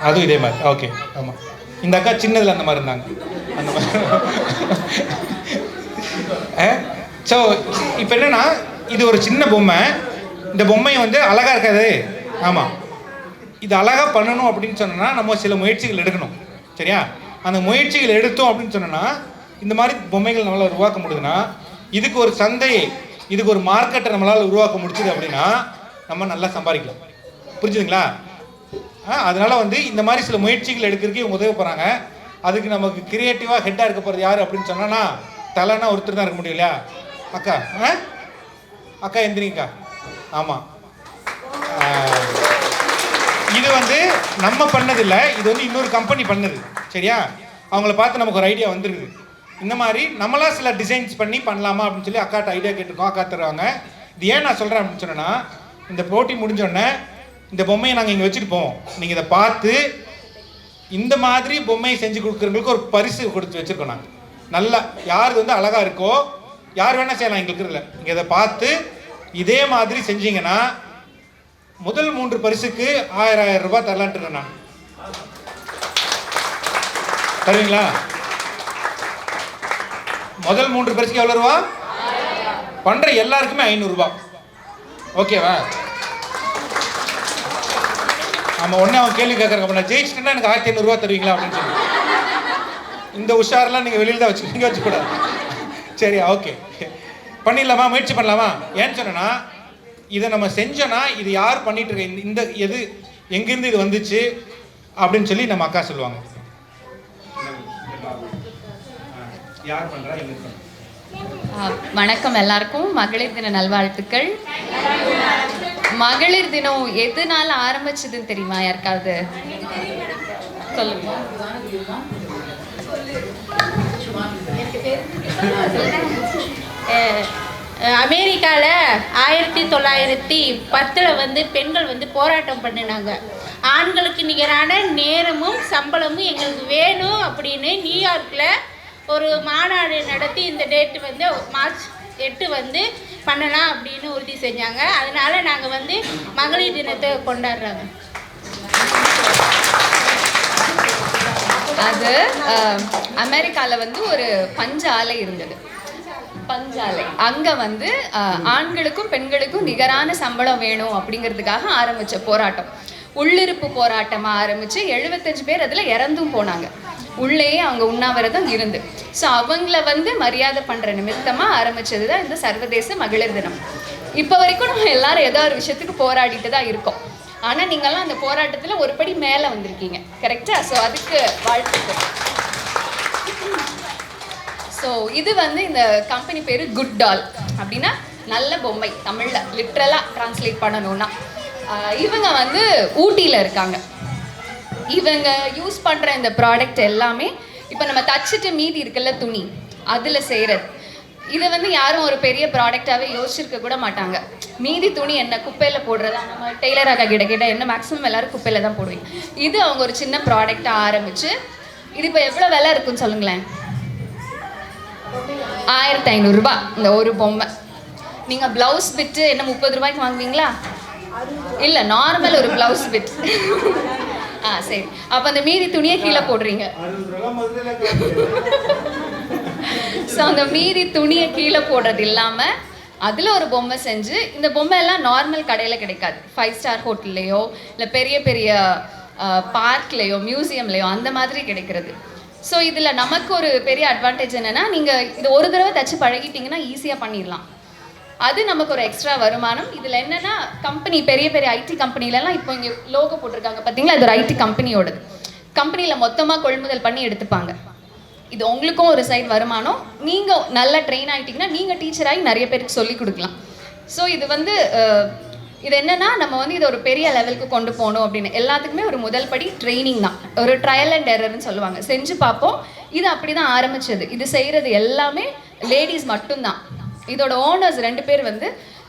அதுவும் இதே மாதிரி. ஓகே, ஆமாம். இந்த அக்கா சின்னதில் அந்த மாதிரி இருந்தாங்க. அந்த மாதிரி. ஸோ இப்போ என்னென்னா, இது ஒரு சின்ன பொம்மை. இந்த பொம்மையை வந்து அழகாக இருக்காது. ஆமாம், இது அழகாக பண்ணணும் அப்படின்னு சொன்னோன்னா நம்ம சில முயற்சிகள் எடுக்கணும். சரியா? அந்த முயற்சிகள் எடுத்தோம் அப்படின்னு சொன்னோன்னா இந்த மாதிரி பொம்மைகள் நம்மளால் உருவாக்க முடியுதுன்னா, இதுக்கு ஒரு சந்தையை, இதுக்கு ஒரு மார்க்கெட்டை நம்மளால் உருவாக்க முடிச்சுது அப்படின்னா நம்ம நல்லா சம்பாதிக்கலாம். புரிஞ்சுதுங்களா? அதனால் வந்து இந்த மாதிரி சில முயற்சிகள் எடுக்கிறதுக்கு இவங்க உதவி போகிறாங்க. அதுக்கு நமக்கு கிரியேட்டிவாக ஹெட்டாக இருக்க போகிறது யார் அப்படின்னு சொன்னோன்னா, தலைனா ஒருத்தர் தான் இருக்க முடியும் இல்லையா? அக்கா, அக்கா எந்திரிங்கக்கா. ஆமாம், இது வந்து நம்ம பண்ணதில்லை, இது வந்து இன்னொரு கம்பெனி பண்ணுது. சரியா? அவங்கள பார்த்து நமக்கு ஒரு ஐடியா வந்துருக்குது. இந்த மாதிரி நம்மளா சில டிசைன்ஸ் பண்ணி பண்ணலாமா அப்படின்னு சொல்லி அக்காட்ட ஐடியா கேட்டிருக்கோம். அக்கா தருவாங்க. இது ஏன் நான் சொல்கிறேன் அப்படின்னு சொன்னேன்னா, இந்த போட்டி முடிஞ்சோடனே இந்த பொம்மையை நாங்கள் இங்கே வச்சுருப்போம். நீங்கள் இதை பார்த்து இந்த மாதிரி பொம்மையை செஞ்சு கொடுக்குறவங்களுக்கு ஒரு பரிசு கொடுத்து வச்சுருக்கோம். நாங்கள் நல்லா யார் வந்து அழகாக இருக்கோ யார் வேணால் செய்யலாம் எங்களுக்கு இல்லை. நீங்கள் இதை பார்த்து இதே மாதிரி செஞ்சீங்கன்னா முதல் 3 பரிசுக்கு 1000 ரூபாய் தரலான்ட்டு இருக்கேன் நான். தருவீங்களா? முதல் 3 பரிசுக்கு எவ்வளோ ரூபா? பண்ணுற எல்லாருக்குமே 500 ரூபாய். ஓகேவா? நம்ம உடனே அவன் கேள்வி கேட்குறாங்க, நான் ஜெயிச்சிட்டேன்னா எனக்கு 1500 ரூபா தருவீங்களா அப்படின்னு சொல்லி. இந்த உஷாரெலாம் நீங்கள் வெளியில் தான் வச்சுக்கிங்க, வச்சுக்கூடாது. சரியா? ஓகே, பண்ணிடலாமா? முயற்சி பண்ணலாமா? ஏன்னு சொன்னா, இதை நம்ம செஞ்சோன்னா இது யார் பண்ணிட்டு இருக்க, இந்த எது எங்கேருந்து இது வந்துச்சு அப்படின்னு சொல்லி நம்ம அக்கா சொல்லுவாங்க. யார் பண்றா? வணக்கம் எல்லாருக்கும். மகளிர் தின நல்வாழ்த்துக்கள். மகளிர் தினம் எதனால ஆரம்பிச்சதுன்னு தெரியுமா யாருக்காவது? சொல்லுங்க. அமெரிக்காவில் 1910 வந்து பெண்கள் வந்து போராட்டம் பண்ணினாங்க. ஆண்களுக்கு நிகரான நேரமும் சம்பளமும் எங்களுக்கு வேணும் அப்படின்னு நியூயார்க்கில் ஒரு மாநாடு நடத்தி இந்த டேட்டு வந்து மார்ச் 8 வந்து பண்ணலாம் அப்படின்னு உறுதி செஞ்சாங்க. அதனால நாங்கள் வந்து மகளிர் தினத்தை கொண்டாடுறாங்க. அது அமெரிக்காவில் வந்து ஒரு பஞ்சாலை இருந்தது. பஞ்சாலை அங்கே வந்து ஆண்களுக்கும் பெண்களுக்கும் நிகரான சம்பளம் வேணும் அப்படிங்கிறதுக்காக ஆரம்பித்த போராட்டம். உள்ளிருப்பு போராட்டமாக ஆரம்பித்து 75 பேர் அதில் இறந்தும் போனாங்க. உள்ளேயே அவங்க உண்ணாவிரதம் இருந்து. ஸோ அவங்கள வந்து மரியாதை பண்ணுற நிமித்தமாக ஆரம்பித்தது தான் இந்த சர்வதேச மகளிர் தினம். இப்போ வரைக்கும் நம்ம எல்லாரும் ஏதோ ஒரு விஷயத்துக்கு போராடிட்டு தான் இருக்கோம். ஆனால் நீங்கள்லாம் அந்த போராட்டத்தில் ஒரு படி மேலே வந்திருக்கீங்க. கரெக்டாக? ஸோ அதுக்கு வாழ்த்துக்கள். ஸோ இது வந்து இந்த கம்பெனி பேர் குட் டால், அப்படின்னா நல்ல பொம்மை. தமிழில் லிட்ரலாக ட்ரான்ஸ்லேட் பண்ணணும்னா இவங்க வந்து ஊட்டியில் இருக்காங்க. இவங்க யூஸ் பண்ணுற இந்த ப்ராடக்ட் எல்லாமே இப்போ நம்ம தச்சுட்டு மீதி இருக்குல்ல துணி, அதில் செய்கிறது. இதை வந்து யாரும் ஒரு பெரிய ப்ராடக்டாகவே யோசிச்சிருக்க கூட மாட்டாங்க. மீதி துணி என்ன குப்பையில் போடுறதா? நம்ம டெய்லராக கிட்ட என்ன மேக்ஸிமம் எல்லோரும் குப்பையில் தான் போடுவீங்க. இது அவங்க ஒரு சின்ன ப்ராடக்டாக ஆரம்பித்து இது இப்போ எவ்வளோ விலை இருக்குன்னு சொல்லுங்களேன். 1500 ரூபாய் இந்த ஒரு பொம்மை. நீங்கள் ப்ளவுஸ் பிட்டு என்ன 30 ரூபாய்க்கு வாங்குவீங்களா? இல்லை, நார்மல் ஒரு ப்ளவுஸ் பிட். சரி, அப்போ அந்த மீதி துணியை கீழே போடுறீங்க. ஸோ அந்த மீதி துணியை கீழே போடுறது இல்லாமல் அதில் ஒரு பொம்மை செஞ்சு, இந்த பொம்மை எல்லாம் நார்மல் கடையில் கிடைக்காது. 5 ஸ்டார் ஹோட்டல்லையோ இல்லை பெரிய பெரிய பார்க்லேயோ மியூசியம்லேயோ அந்த மாதிரி கிடைக்கிறது. ஸோ இதில் நமக்கு ஒரு பெரிய அட்வான்டேஜ் என்னென்னா, நீங்கள் இது ஒரு தடவை தச்சு பழகிட்டிங்கன்னா ஈஸியாக பண்ணிடலாம். அது நமக்கு ஒரு எக்ஸ்ட்ரா வருமானம். இதில் என்னென்னா, கம்பெனி பெரிய பெரிய ஐடி கம்பெனிலலாம் இப்போ இங்கே லோகோ போட்டிருக்காங்க பார்த்தீங்களா, இது ஒரு ஐடி கம்பெனியோடது. கம்பெனியில் மொத்தமாக கொள்முதல் பண்ணி எடுத்துப்பாங்க. இது உங்களுக்கும் ஒரு சைடு வருமானம். நீங்கள் நல்லா ட்ரெயின் ஆகிட்டிங்கன்னா நீங்கள் டீச்சராகி நிறைய பேருக்கு சொல்லிக் கொடுக்கலாம். ஸோ இது வந்து இது என்னென்னா, நம்ம வந்து இதை ஒரு பெரிய லெவலுக்கு கொண்டு போகணும் அப்படின்னு எல்லாத்துக்குமே ஒரு முதல் படி ட்ரைனிங் தான். ஒரு ட்ரையல் அண்ட் எரர்னு சொல்லுவாங்க. செஞ்சு பார்ப்போம். இது அப்படி தான் ஆரம்பித்தது. இது செய்கிறது எல்லாமே லேடிஸ் மட்டும்தான். இதோட ஓனர்ஸ் 2 பேர் வந்து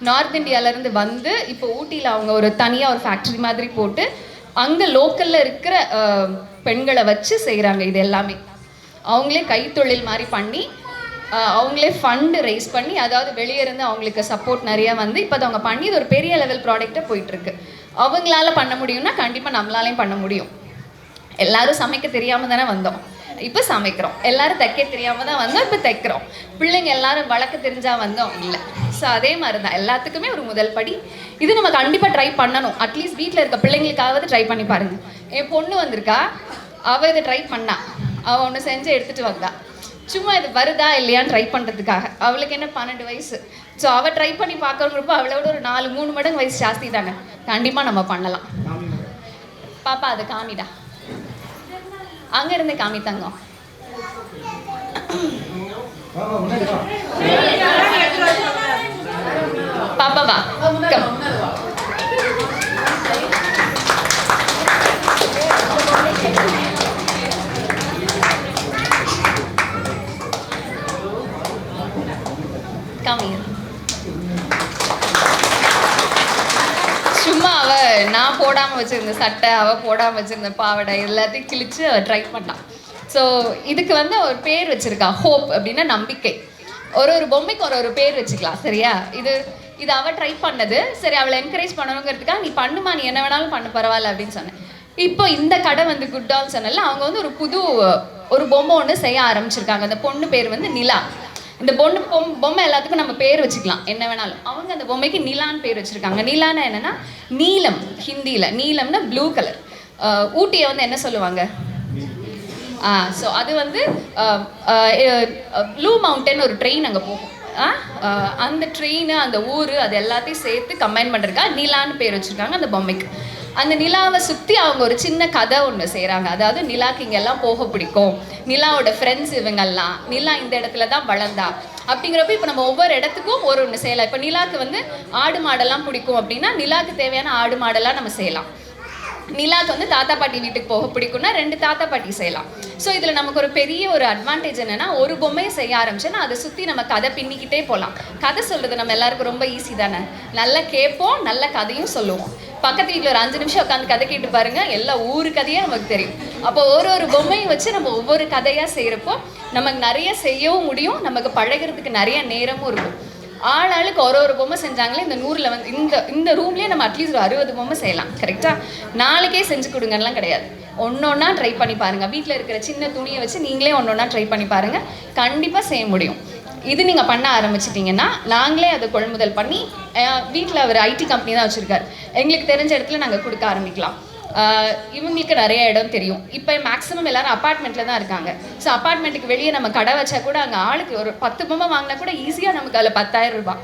நார்த் இந்தியாவிலேருந்து வந்து இப்போ ஊட்டியில் அவங்க ஒரு தனியாக ஒரு ஃபேக்ட்ரி மாதிரி போட்டு அங்கே லோக்கலில் இருக்கிற பெண்களை வச்சு செய்கிறாங்க. இது எல்லாமே அவங்களே கைத்தொழில் மாதிரி பண்ணி அவங்களே ஃபண்டு ரைஸ் பண்ணி, அதாவது வெளியே இருந்து அவங்களுக்கு சப்போர்ட் நிறையா வந்து இப்போ அதை அவங்க பண்ணி இது ஒரு பெரிய லெவல் ப்ராடக்டாக போயிட்டுருக்கு. அவங்களால பண்ண முடியும்னா கண்டிப்பாக நம்மளாலையும் பண்ண முடியும். எல்லாரும் சமைக்க தெரியாமல் தானே வந்தோம், இப்போ சமைக்கிறோம். எல்லாரும் தைக்க தெரியாமல் தான் வந்தோம், இப்போ தைக்கிறோம். பிள்ளைங்க எல்லாரும் வளர்க்க தெரிஞ்சால் வந்தோம் இல்லை. ஸோ அதே மாதிரி தான் எல்லாத்துக்குமே ஒரு முதல் படி. இது நம்ம கண்டிப்பாக ட்ரை பண்ணணும். அட்லீஸ்ட் வீட்டில் இருக்க பிள்ளைங்களுக்காவது ட்ரை பண்ணி பாருங்கள். என் பொண்ணு வந்திருக்கா, அவள் இதை ட்ரை பண்ணா, அவள் ஒன்று செஞ்சு எடுத்துகிட்டு வந்தா. சும்மா இது வருதா இல்லையான்னு ட்ரை பண்ணுறதுக்காக. அவளுக்கு என்ன 12 வயசு. ஸோ அவள் ட்ரை பண்ணி பார்க்கறப்ப அவளோட ஒரு 4-3 மடங்கு வயசு ஜாஸ்தி தானே. கண்டிப்பாக நம்ம பண்ணலாம். பாப்பா அதை காமிடா, அங்கேருந்து காமி தங்கம். பாப்பா வா, காமி. சும்மா நான் போடாமல் வச்சுருந்த சட்டை, அவள் போடாமல் வச்சுருந்த பாவாடை எல்லாத்தையும் கிழிச்சு ட்ரை பண்ணான். ஸோ இதுக்கு ஒரு பேர் வச்சுருக்கா, ஹோப் அப்படின்னா நம்பிக்கை. ஒரு பொம்மைக்கு ஒரு பேர் வச்சுக்கலாம், சரியா? இது அவள் ட்ரை பண்ணது. சரி, அவளை என்கரேஜ் பண்ணணுங்கிறதுக்காக நீ பண்ணுமா, நீ என்ன வேணாலும் பண்ணு, பரவாயில்ல அப்படின்னு சொன்னேன். இப்போ இந்த கடை குட் டால் சொன்னல, அவங்க ஒரு புது பொம்மை ஒன்று செய்ய ஆரம்பிச்சிருக்காங்க. அந்த பொண்ணு பேர் நிலா. இந்த பொம்மை எல்லாத்துக்கும் நம்ம பேர் வச்சுக்கலாம், என்ன வேணாலும். அவங்க அந்த பொம்மைக்கு நிலான்னு பேர் வச்சுருக்காங்க. நிலான்னா என்னென்னா நீலம், ஹிந்தியில் நீலம்னா ப்ளூ கலர். ஊட்டியை என்ன சொல்லுவாங்க? ஸோ அது ப்ளூ மவுண்டன் ஒரு ட்ரெயின் அங்கே போகும். அந்த ட்ரெயின், அந்த ஊர், அது எல்லாத்தையும் சேர்த்து கம்பைன் பண்ணுறதுக்கா நிலான்னு பேர் வச்சுருக்காங்க அந்த பொம்மைக்கு. அந்த நிலாவை சுற்றி அவங்க ஒரு சின்ன கதை ஒன்று செய்கிறாங்க. அதாவது நிலாக்கு இங்கெல்லாம் போக பிடிக்கும், நிலாவோட ஃப்ரெண்ட்ஸ் இவங்கெல்லாம், நிலா இந்த இடத்துல தான் வளர்ந்தா அப்படிங்கிறப்ப இப்போ நம்ம ஒவ்வொரு இடத்துக்கும் ஒன்று செய்யலாம். இப்போ நிலாக்கு ஆடு மாடெல்லாம் பிடிக்கும் அப்படின்னா நிலாக்கு தேவையான ஆடு மாடெல்லாம் நம்ம செய்யலாம். நிலாக்கு தாத்தா பாட்டி வீட்டுக்கு போக பிடிக்கும்னா 2 தாத்தா பாட்டி செய்யலாம். ஸோ இதில் நமக்கு ஒரு பெரிய அட்வான்டேஜ் என்னென்னா, ஒரு பொம்மையை செய்ய ஆரம்பிச்சோன்னா அதை சுற்றி நம்ம கதை பின்னிக்கிட்டே போகலாம். கதை சொல்கிறது நம்ம எல்லாருக்கும் ரொம்ப ஈஸி தானே. நல்லா கேட்போம், நல்ல கதையும் சொல்லுவோம். பக்கத்து வீட்டில் ஒரு 5 நிமிஷம் உட்காந்து கதை கேட்டு பாருங்கள், எல்லா ஊர் கதையே நமக்கு தெரியும். அப்போ ஒரு பொம்மையை வச்சு நம்ம ஒவ்வொரு கதையாக செய்கிறப்போ நமக்கு நிறைய செய்யவும் முடியும், நமக்கு பழகிறதுக்கு நிறைய நேரமும் இருக்கும். ஆளுக்கு ஒரு பொம்மை செஞ்சாங்களே இந்த 100ல் இந்த ரூம்லேயே நம்ம அட்லீஸ்ட் ஒரு 60 பொம்மை செய்யலாம், கரெக்டாக? நாளைக்கே செஞ்சு கொடுங்கலாம் கிடையாது. ஒன்றொன்னா ட்ரை பண்ணி பாருங்கள். வீட்டில் இருக்கிற சின்ன துணியை வச்சு நீங்களே ஒன்றொன்னா ட்ரை பண்ணி பாருங்கள், கண்டிப்பாக செய்ய முடியும். இது நீங்கள் பண்ண ஆரம்பிச்சிட்டிங்கன்னா நாங்களே அதை கொள்முதல் பண்ணி, வீட்டில் அவர் ஐடி கம்பெனி தான் வச்சுருக்காரு, எங்களுக்கு தெரிஞ்ச இடத்துல நாங்கள் கொடுக்க ஆரம்பிக்கலாம். இவங்களுக்கு நிறைய இடம் தெரியும். இப்போ மேக்ஸிமம் எல்லாரும் அப்பார்ட்மெண்ட்டில் தான் இருக்காங்க. ஸோ அப்பார்ட்மெண்ட்டுக்கு வெளியே நம்ம கடை வச்சா கூட அங்கே ஆளுக்கு ஒரு 10 பொம்மை வாங்கினா கூட ஈஸியாக நமக்கு அதில் 10,000 ரூபாய்.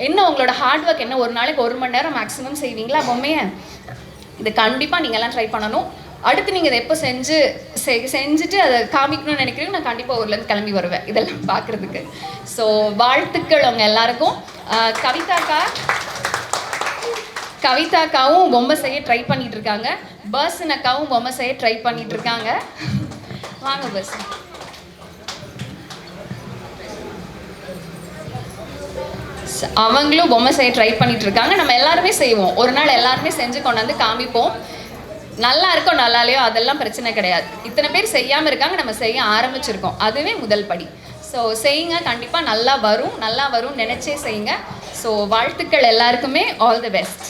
என்ன உங்களோட ஹார்ட் ஒர்க் என்ன, ஒரு நாளைக்கு 1 மணி நேரம் மேக்ஸிமம் செய்வீங்களா பொம்மையை? இது கண்டிப்பாக நீங்கள்லாம் ட்ரை பண்ணணும். அடுத்து நீங்கள் இதை எப்போ செஞ்சுட்டு அதை காமிக்கணும்னு நினைக்கிறீங்க, நான் கண்டிப்பாக ஊர்லேருந்து கிளம்பி வருவேன் இதெல்லாம் பார்க்குறதுக்கு. ஸோ வாழ்த்துக்கள் அவங்க எல்லாருக்கும். கவிதாக்காவும் பொம்மை செய்ய ட்ரை பண்ணிட்டு இருக்காங்க. பர்சன் அக்காவும் பொம்மை செய்ய ட்ரை பண்ணிட்டு இருக்காங்க. வாங்க பர்சன். அவங்களும் பொம்மை செய்ய ட்ரை பண்ணிட்டு இருக்காங்க. நம்ம எல்லாருமே செய்வோம், ஒரு நாள் எல்லாருமே செஞ்சு கொண்டாந்து காமிப்போம். நல்லா இருக்கோ நல்லாலையோ அதெல்லாம் பிரச்சனை கிடையாது. இத்தனை பேர் செய்யாமல் இருக்காங்க, நம்ம செய்ய ஆரம்பிச்சிருக்கோம், அதுவே முதல் படி. ஸோ செய்யுங்க, கண்டிப்பாக நல்லா வரும் நினச்சே செய்யுங்க. ஸோ வாழ்த்துக்கள் எல்லாருக்குமே. All the best.